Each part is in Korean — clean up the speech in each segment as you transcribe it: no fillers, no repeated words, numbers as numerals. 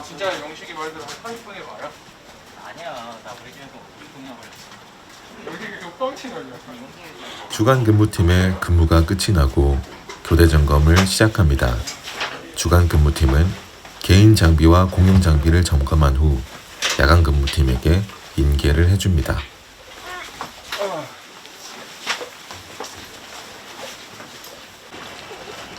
진짜 영식이 말대로 한 30분에 와요? 아니야, 나 우리 집에서 2분이나 걸렸어. 여기 이거 뻥치는 거냐? 주간 근무팀의 근무가 끝이 나고 교대 점검을 시작합니다. 주간 근무팀은 개인 장비와 공용 장비를 점검한 후 야간 근무팀에게 인계를 해줍니다.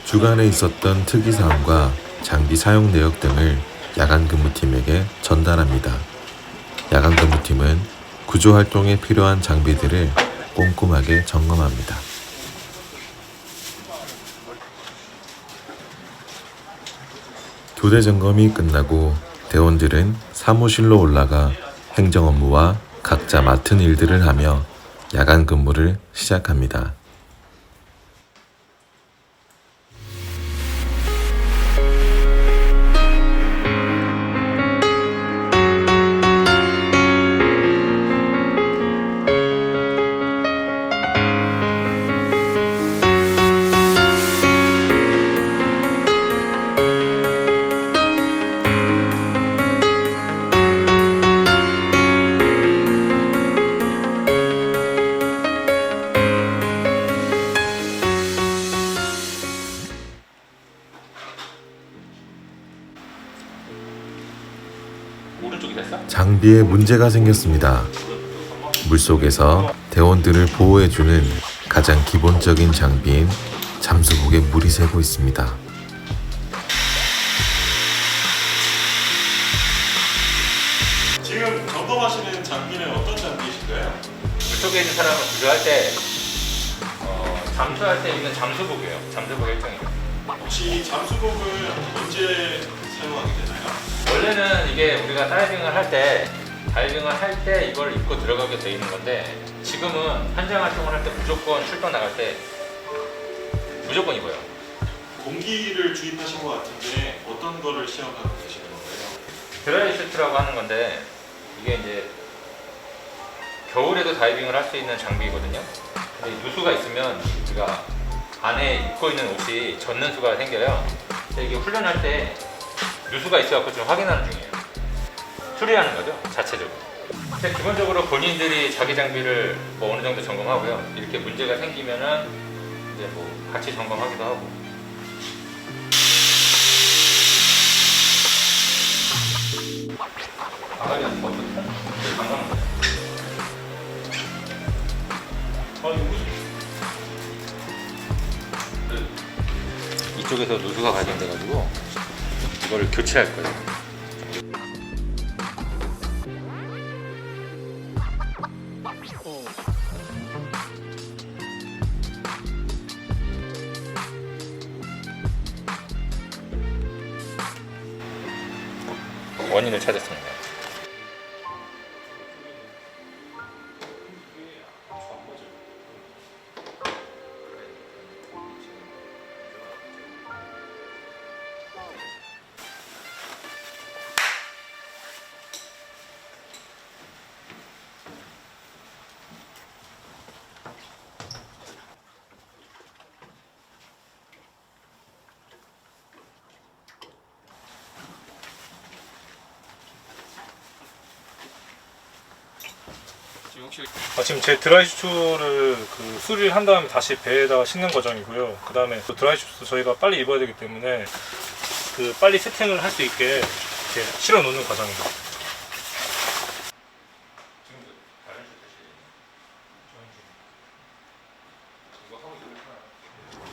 주간에 있었던 특이사항과 장비 사용 내역 등을 야간 근무팀에게 전달합니다. 야간 근무팀은 구조 활동에 필요한 장비들을 꼼꼼하게 점검합니다. 교대 점검이 끝나고 대원들은 사무실로 올라가 행정 업무와 각자 맡은 일들을 하며 야간 근무를 시작합니다. 오른쪽이 됐어? 장비에 문제가 생겼습니다. 물속에서 대원들을 보호해주는 가장 기본적인 장비인 잠수복에 물이 새고 있습니다. 지금 점검하시는 장비는 어떤 장비이신가요? 물속에 있는 사람을 구조할 때 잠수할 때 입는 잠수복이에요. 잠수복 일종이에요. 혹시 잠수복은 언제 사용하게 되나요? 원래는 이게 우리가 다이빙을 할 때 이걸 입고 들어가게 돼 있는 건데 지금은 현장 활동을 할 때 무조건 출동 나갈 때 무조건 입어요. 공기를 주입하신 것 같은데 어떤 거를 시험하고 계시는 건가요? 드라이 슈트라고 하는 건데 이게 이제 겨울에도 다이빙을 할 수 있는 장비거든요. 근데 누수가 있으면 우리가 안에 입고 있는 옷이 젖는 수가 생겨요. 근데 이게 훈련할 때 누수가 있어갖고 좀 확인하는 중이에요. 수리하는 거죠, 자체적으로. 근데 기본적으로 본인들이 자기 장비를 뭐 어느 정도 점검하고요. 이렇게 문제가 생기면은 이제 뭐 같이 점검하기도 하고. 가만히 안 먹고 관광. 이쪽에서 누수가 발견돼가지고 이거를 교체할 거예요. 원인을 찾았습니다. 지금 제 드라이 슈트를 수리를 한 다음에 다시 배에다가 싣는 과정이고요. 그 다음에 그 드라이 슈트 저희가 빨리 입어야 되기 때문에 빨리 세팅을 할 수 있게 이렇게 실어 놓는 과정입니다.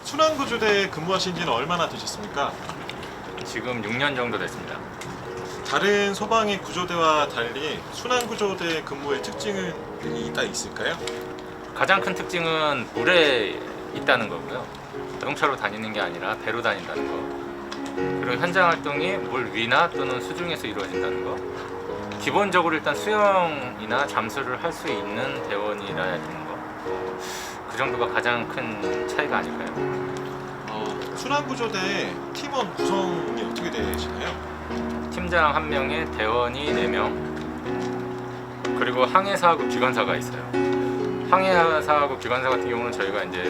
순환구조대에 근무하신 지는 얼마나 되셨습니까? 지금 6년 정도 됐습니다. 다른 소방의 구조대와 달리 순환구조대 근무의 특징이 있을까요? 가장 큰 특징은 물에 있다는 거고요. 자동차로 다니는 게 아니라 배로 다닌다는 거. 그리고 현장 활동이 물 위나 또는 수중에서 이루어진다는 거. 기본적으로 일단 수영이나 잠수를 할 수 있는 대원이라야 되는 거. 그 정도가 가장 큰 차이가 아닐까요? 순환구조대 팀원 구성이 어떻게 되시나요? 팀장 1명에 대원이 4명, 그리고 항해사하고 기관사가 있어요. 항해사하고 기관사 같은 경우는 저희가 이제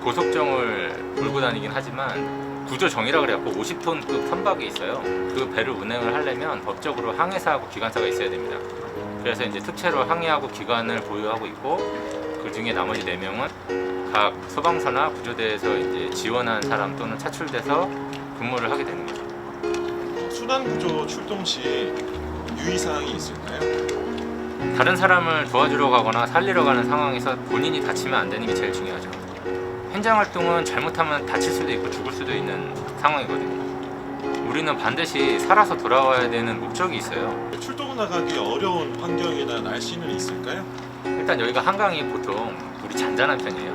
고속정을 몰고 다니긴 하지만 구조정이라 그래갖고 50톤급 선박이 있어요. 그 배를 운행을 하려면 법적으로 항해사하고 기관사가 있어야 됩니다. 그래서 이제 특채로 항해하고 기관을 보유하고 있고, 그 중에 나머지 4명은 각 소방서나 구조대에서 이제 지원한 사람 또는 차출돼서 근무를 하게 되는 거죠. 순환구조 출동 시 유의사항이 있을까요? 다른 사람을 도와주러 가거나 살리러 가는 상황에서 본인이 다치면 안 되는 게 제일 중요하죠. 현장 활동은 잘못하면 다칠 수도 있고 죽을 수도 있는 상황이거든요. 우리는 반드시 살아서 돌아와야 되는 목적이 있어요. 출동 나가기 어려운 환경이나 날씨는 있을까요? 일단 여기가 한강이 보통 물이 잔잔한 편이에요.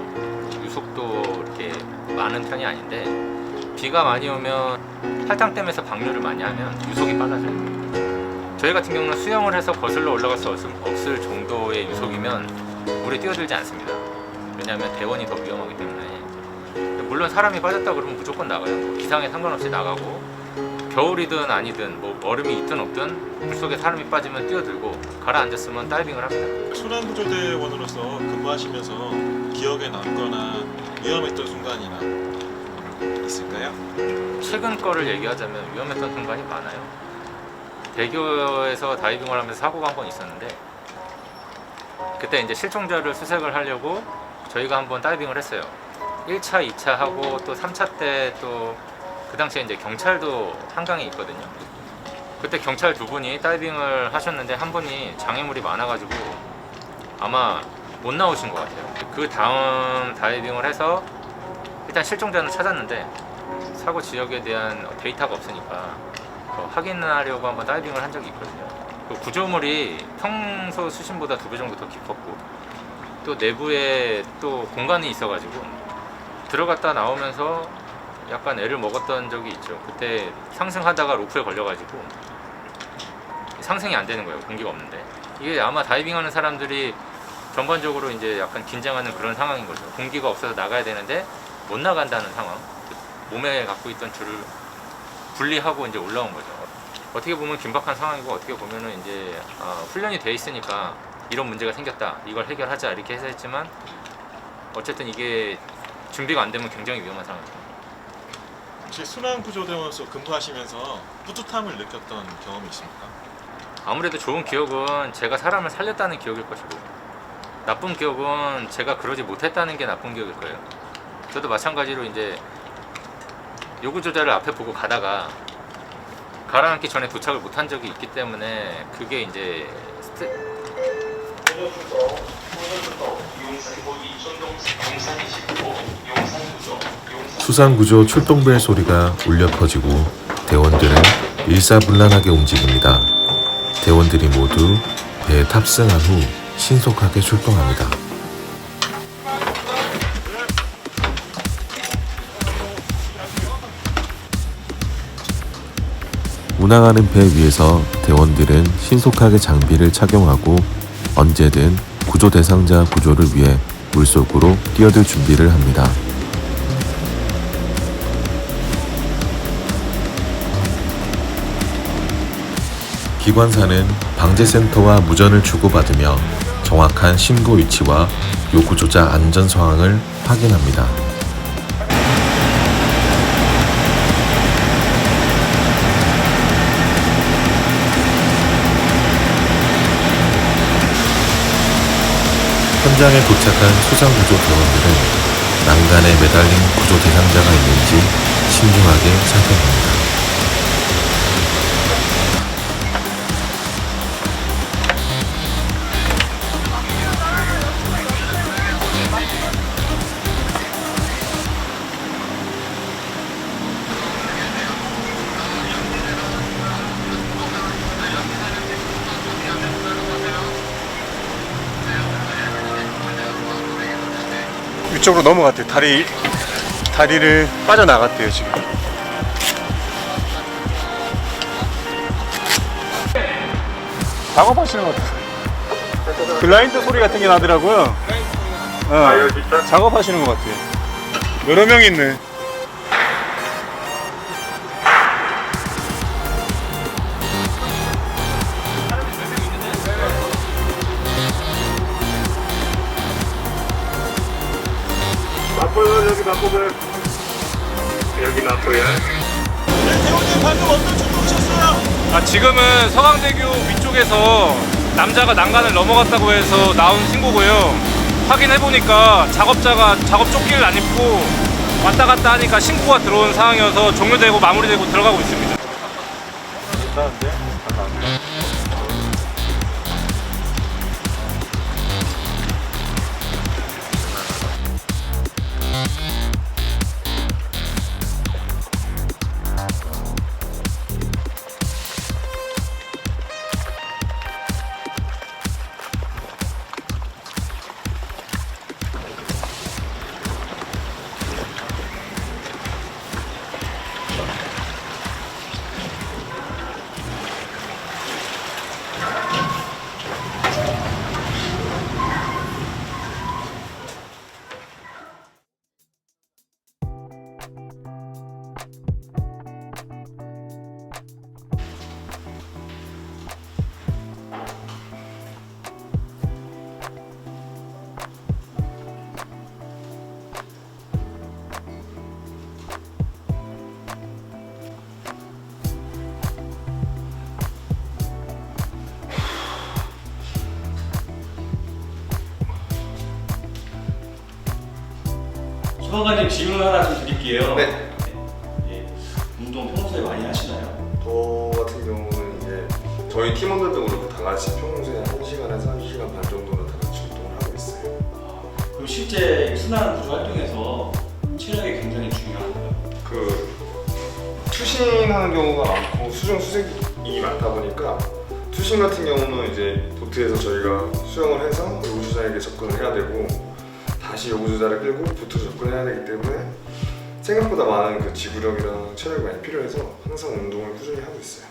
유속도 이렇게 많은 편이 아닌데, 비가 많이 오면 팔당댐에서 방류를 많이 하면 유속이 빨라져요. 저희 같은 경우는 수영을 해서 거슬러 올라갈 수 없을 정도의 유속이면 물에 뛰어들지 않습니다. 왜냐하면 대원이 더 위험하기 때문에. 물론 사람이 빠졌다 그러면 무조건 나가요. 기상에 상관없이 나가고, 겨울이든 아니든 뭐 얼음이 있든 없든 물속에 사람이 빠지면 뛰어들고, 가라앉았으면 다이빙을 합니다. 순환구조대원으로서 근무하시면서 기억에 남거나 위험했던 순간이나 있을까요? 최근 거를 얘기하자면 위험했던 순간이 많아요. 대교에서 다이빙을 하면서 사고가 한 번 있었는데, 그때 이제 실종자를 수색을 하려고 저희가 한번 다이빙을 했어요. 1차, 2차 하고 또 3차 때 또 그 당시에 이제 경찰도 한강에 있거든요. 그때 경찰 2분이 다이빙을 하셨는데 한 분이 장애물이 많아가지고 아마 못 나오신 것 같아요. 그 다음 다이빙을 해서 일단 실종자는 찾았는데 사고 지역에 대한 데이터가 없으니까 확인하려고 한번 다이빙을 한 적이 있거든요. 그 구조물이 평소 수심보다 2배 정도 더 깊었고, 또 내부에 또 공간이 있어가지고 들어갔다 나오면서 약간 애를 먹었던 적이 있죠. 그때 상승하다가 로프에 걸려가지고 상승이 안 되는 거예요. 공기가 없는데. 이게 아마 다이빙하는 사람들이 전반적으로 이제 약간 긴장하는 그런 상황인 거죠. 공기가 없어서 나가야 되는데 못 나간다는 상황. 몸에 갖고 있던 줄을 분리하고 이제 올라온 거죠. 어떻게 보면 긴박한 상황이고, 어떻게 보면은 이제 훈련이 돼 있으니까 이런 문제가 생겼다, 이걸 해결하자 이렇게 해서 했지만, 어쨌든 이게 준비가 안 되면 굉장히 위험한 상황이죠. 혹시 순환구조대원으로서 근무하시면서 뿌듯함을 느꼈던 경험이 있습니까? 아무래도 좋은 기억은 제가 사람을 살렸다는 기억일 것이고, 나쁜 기억은 제가 그러지 못했다는 게 나쁜 기억일 거예요. 저도 마찬가지로 이제 요구조자를 앞에 보고 가다가 가라앉기 전에 도착을 못한 적이 있기 때문에, 그게 이제 수상구조 출동벨 소리가 울려 퍼지고 대원들은 일사불란하게 움직입니다. 대원들이 모두 배에 탑승한 후 신속하게 출동합니다. 운항하는 배 위에서 대원들은 신속하게 장비를 착용하고 언제든 구조 대상자 구조를 위해 물속으로 뛰어들 준비를 합니다. 기관사는 방재센터와 무전을 주고받으며 정확한 신고 위치와 요구조자 안전 상황을 확인합니다. 현장에 도착한 소상구조 대원들은 난간에 매달린 구조 대상자가 있는지 신중하게 살펴봅니다. 위쪽으로 넘어갔대요. 다리를 빠져나갔대요 지금. 작업하시는 것 같아요. 블라인드 소리 같은 게 나더라고요. 작업하시는 것 같아요. 여러 명 있네. 바꿔요, 여기 바꿔요. 여기 맞고요. 대원님 방금 어떤 출동하셨어요? 지금은 서강대교 위쪽에서 남자가 난간을 넘어갔다고 해서 나온 신고고요. 확인해보니까 작업자가 작업 조끼를 안 입고 왔다 갔다 하니까 신고가 들어온 상황이어서 종료되고 마무리되고 들어가고 있습니다. 괜찮은데? 소방관님 질문 하나 좀 드릴게요. 네. 예, 운동 평소에 많이 하시나요? 저 같은 경우는 이제 저희 팀원들도 그렇고 다 같이 평소에 1시간에서 1시간 반 정도는 다 같이 운동을 하고 있어요. 그럼 실제 순환 구조 활동에서 체력이 굉장히 중요한가요? 그 투싱하는 경우가 많고 수중 수색이 많다 보니까 투싱 같은 경우는 이제 보트에서 저희가 수영을 해서 요구주자에게 접근을 해야 되고 다시 요구주자를 끌고 보트로 접근해야 되기 때문에 생각보다 많은 그 지구력이랑 체력이 많이 필요해서 항상 운동을 꾸준히 하고 있어요.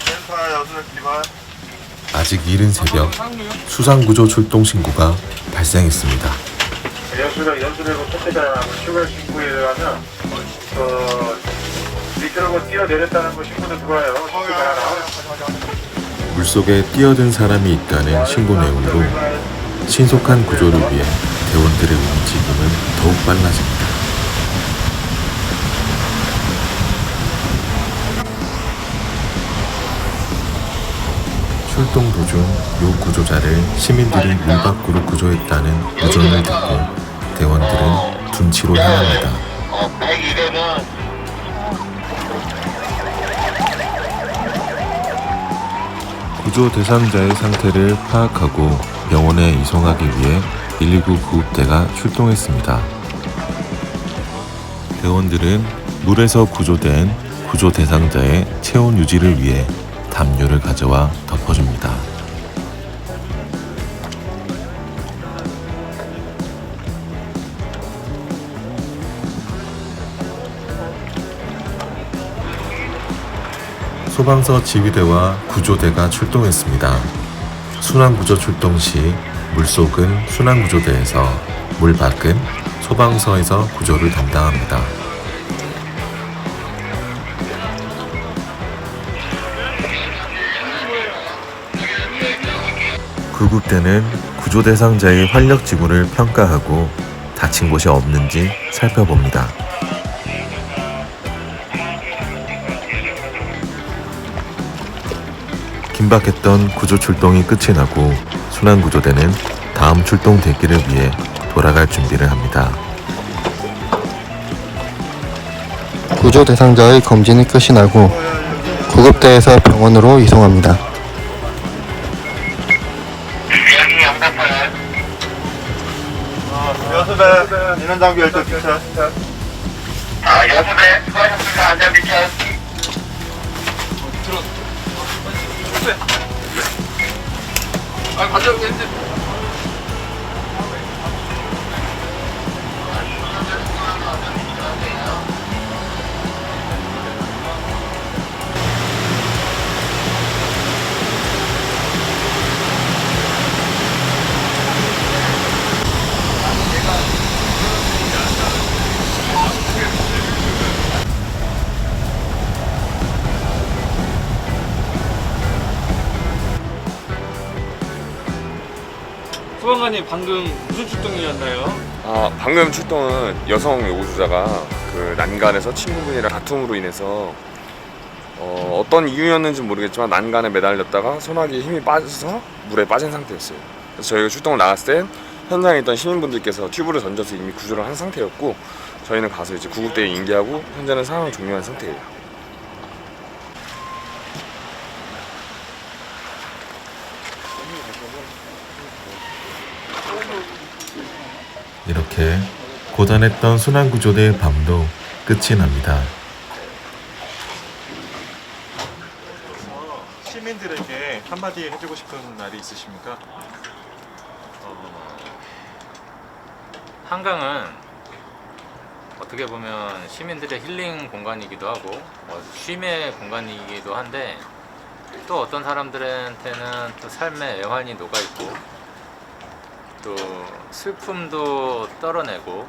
센터 여수를 기반. 아직 이른 새벽 수상구조 출동 신고가 발생했습니다. 연수대로 첫째가 출발 신고에 의하면 밑으로 뛰어내렸다는 거 신고도 들어와요. 물속에 뛰어든 사람이 있다는 신고 내용으로 신속한 구조를 위해 대원들의 움직임은 더욱 빨라집니다. 출동 도중 요 구조자를 시민들이 물 밖으로 구조했다는 유전을 듣고 대원들은 둔치로 향합니다. 구조 대상자의 상태를 파악하고 병원에 이송하기 위해 119 구급대가 출동했습니다. 대원들은 물에서 구조된 구조 대상자의 체온 유지를 위해 담요를 가져와 덮어줍니다. 소방서 지휘대와 구조대가 출동했습니다. 순환구조 출동 시 물속은 순환구조대에서, 물 밖은 소방서에서 구조를 담당합니다. 구급대는 구조 대상자의 활력 지구를 평가하고 다친 곳이 없는지 살펴봅니다. 긴박했던 구조 출동이 끝이 나고 순환구조대는 다음 출동 대기를 위해 돌아갈 준비를 합니다. 구조 대상자의 검진이 끝이 나고 구급대에서 병원으로 이송합니다. 여수대 인원장비 열도 기차. 여수대 수고하셨습니다. 안전비 차. 가져오겠는데. 소방관님 방금 무슨 출동이었나요? 방금 출동은 여성 요구주자가 그 난간에서 친구분이랑 다툼으로 인해서 어떤 이유였는지 모르겠지만 난간에 매달렸다가 소나기에 힘이 빠져서 물에 빠진 상태였어요. 그래서 저희가 출동을 나갔을 때 현장에 있던 시민분들께서 튜브를 던져서 이미 구조를 한 상태였고 저희는 가서 이제 구급대에 인계하고 현재는 상황을 종료한 상태예요. 이렇게 고단했던 순환구조대의 밤도 끝이 납니다. 시민들에게 한마디 해주고 싶은 말이 있으십니까? 한강은 어떻게 보면 시민들의 힐링 공간이기도 하고 쉼의 공간이기도 한데 또 어떤 사람들한테는 또 삶의 애환이 녹아있고 또 슬픔도 떨어내고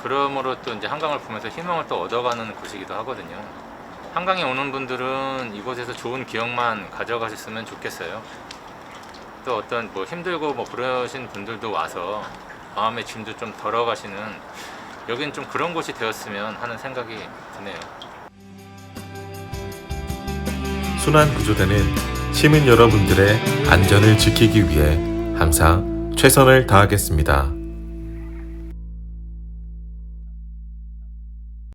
그러므로 또 이제 한강을 보면서 희망을 또 얻어가는 곳이기도 하거든요. 한강에 오는 분들은 이곳에서 좋은 기억만 가져가셨으면 좋겠어요. 또 어떤 뭐 힘들고 뭐 그러신 분들도 와서 마음의 짐도 좀 덜어가시는 여긴 좀 그런 곳이 되었으면 하는 생각이 드네요. 순환구조대는 시민 여러분들의 안전을 지키기 위해 항상 최선을 다하겠습니다.